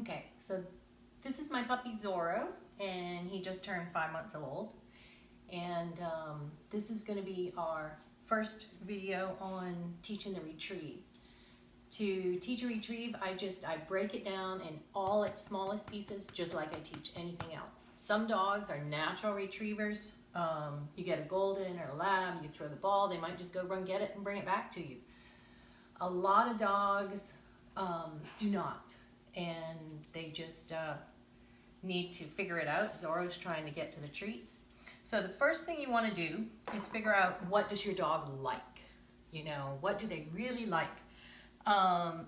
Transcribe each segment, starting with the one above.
Okay, so this is my puppy Zorro, and he just turned 5 months old. And this is going to be our first video on teaching the retrieve. To teach a retrieve, I break it down in all its smallest pieces, just like I teach anything else. Some dogs are natural retrievers. You get a golden or a lab, you throw the ball, they might just go run get it and bring it back to you. A lot of dogs do not, and they just need to figure it out. Zorro's trying to get to the treats. So the first thing you want to do is figure out, what does your dog like? You know, what do they really like?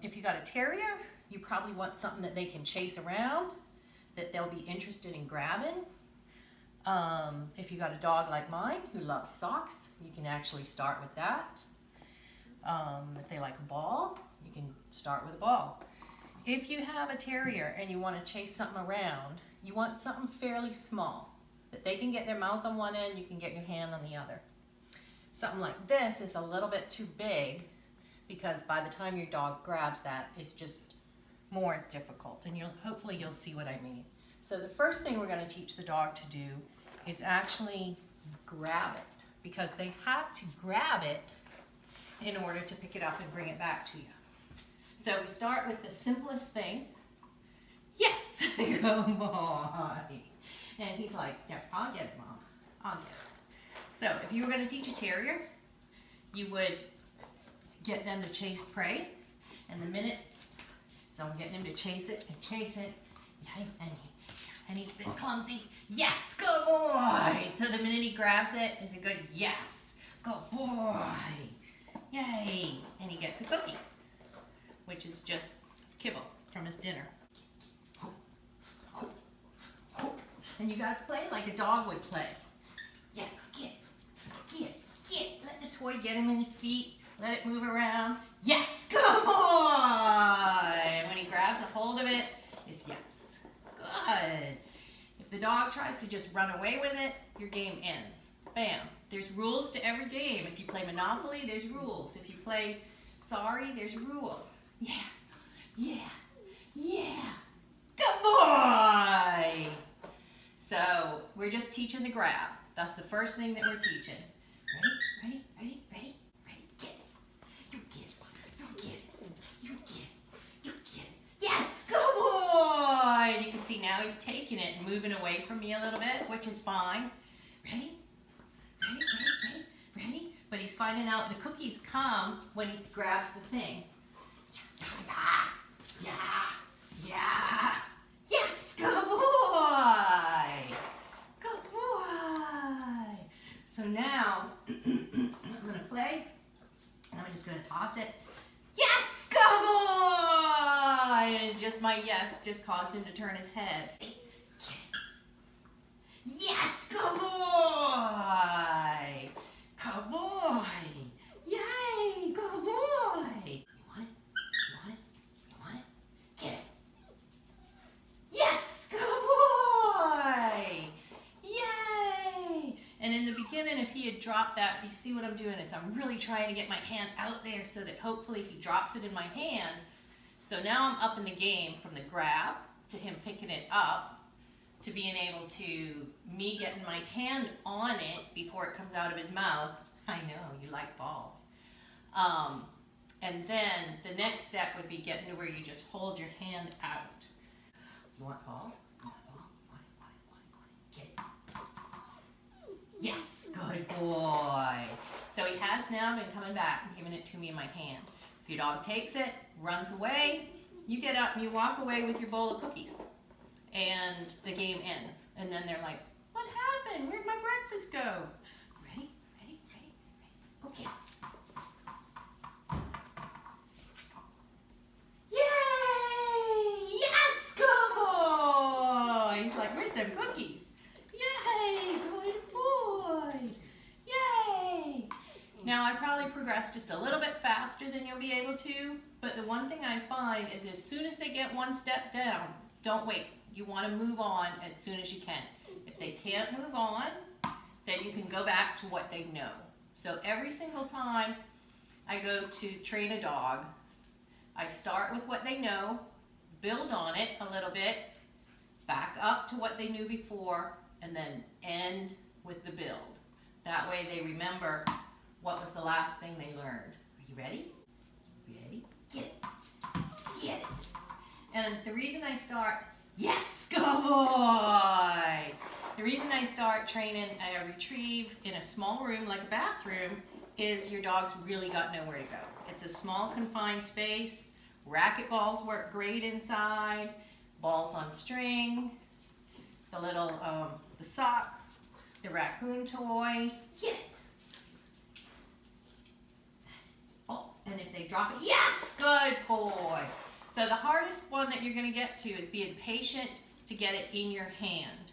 If you got a terrier, you probably want something that they can chase around, that they'll be interested in grabbing. If you got a dog like mine who loves socks, you can actually start with that. If they like a ball, you can start with a ball. If you have a terrier and you want to chase something around, you want something fairly small, that they can get their mouth on one end, you can get your hand on the other. Something like this is a little bit too big, because by the time your dog grabs that, it's just more difficult, and hopefully you'll see what I mean. So the first thing we're going to teach the dog to do is actually grab it, because they have to grab it in order to pick it up and bring it back to you. So we start with the simplest thing. Yes, good boy. And he's like, yeah, I'll get it, Mom. I'll get it. So if you were going to teach a terrier, you would get them to chase prey, and the minute, so I'm getting him to chase it, yeah, and he's been clumsy. Yes, good boy. So the minute he grabs it, is a good yes, good boy. Yay! And he gets a cookie, which is just kibble from his dinner. And you gotta play like a dog would play. Yeah, get. Let the toy get him in his feet. Let it move around. Yes, good boy! And when he grabs a hold of it, it's yes. Good. If the dog tries to just run away with it, your game ends. Bam. There's rules to every game. If you play Monopoly, there's rules. If you play Sorry, there's rules. Yeah. Good boy! So we're just teaching the grab. That's the first thing that we're teaching. Ready? Get. You get. Yes, good boy! And you can see now he's taking it and moving away from me a little bit, which is fine. Ready? But he's finding out the cookies come when he grabs the thing. Yeah. Yes, good boy! Good boy! So now, I'm going to play, and I'm just going to toss it. Yes, good boy! And just my yes just caused him to turn his head. Yes, good boy! Good boy! Yay, good boy! You want it? Get it. Yes, good boy! Yay! And in the beginning, if he had dropped that, you see what I'm doing is I'm really trying to get my hand out there so that hopefully he drops it in my hand. So now I'm up in the game from the grab to him picking it up, to being able to me getting my hand on it before it comes out of his mouth. I know, you like balls. And then the next step would be getting to where you just hold your hand out. You want ball? Want it. Get it. Yes, good boy. So he has now been coming back and giving it to me in my hand. If your dog takes it, runs away, you get up and you walk away with your bowl of cookies. And the game ends. And then they're like, what happened? Where'd my breakfast go? Ready? Okay. Yay! Yes, good boy! He's like, where's them cookies? Yay! Good boy! Yay! Now I probably progressed just a little bit faster than you'll be able to, but the one thing I find is as soon as they get one step down, don't wait. You want to move on as soon as you can. If they can't move on, then you can go back to what they know. So every single time I go to train a dog, I start with what they know, build on it a little bit, back up to what they knew before, and then end with the build. That way they remember what was the last thing they learned. Are you ready? Ready? Get it. Get it. And the reason I start, yes, good boy! The reason I start training a retrieve in a small room like a bathroom is your dog's really got nowhere to go. It's a small confined space. Racket balls work great inside. Balls on string. The little, the sock. The raccoon toy. Get it. Oh, and if they drop it, yes, good boy. So the hardest one that you're going to get to is being patient to get it in your hand.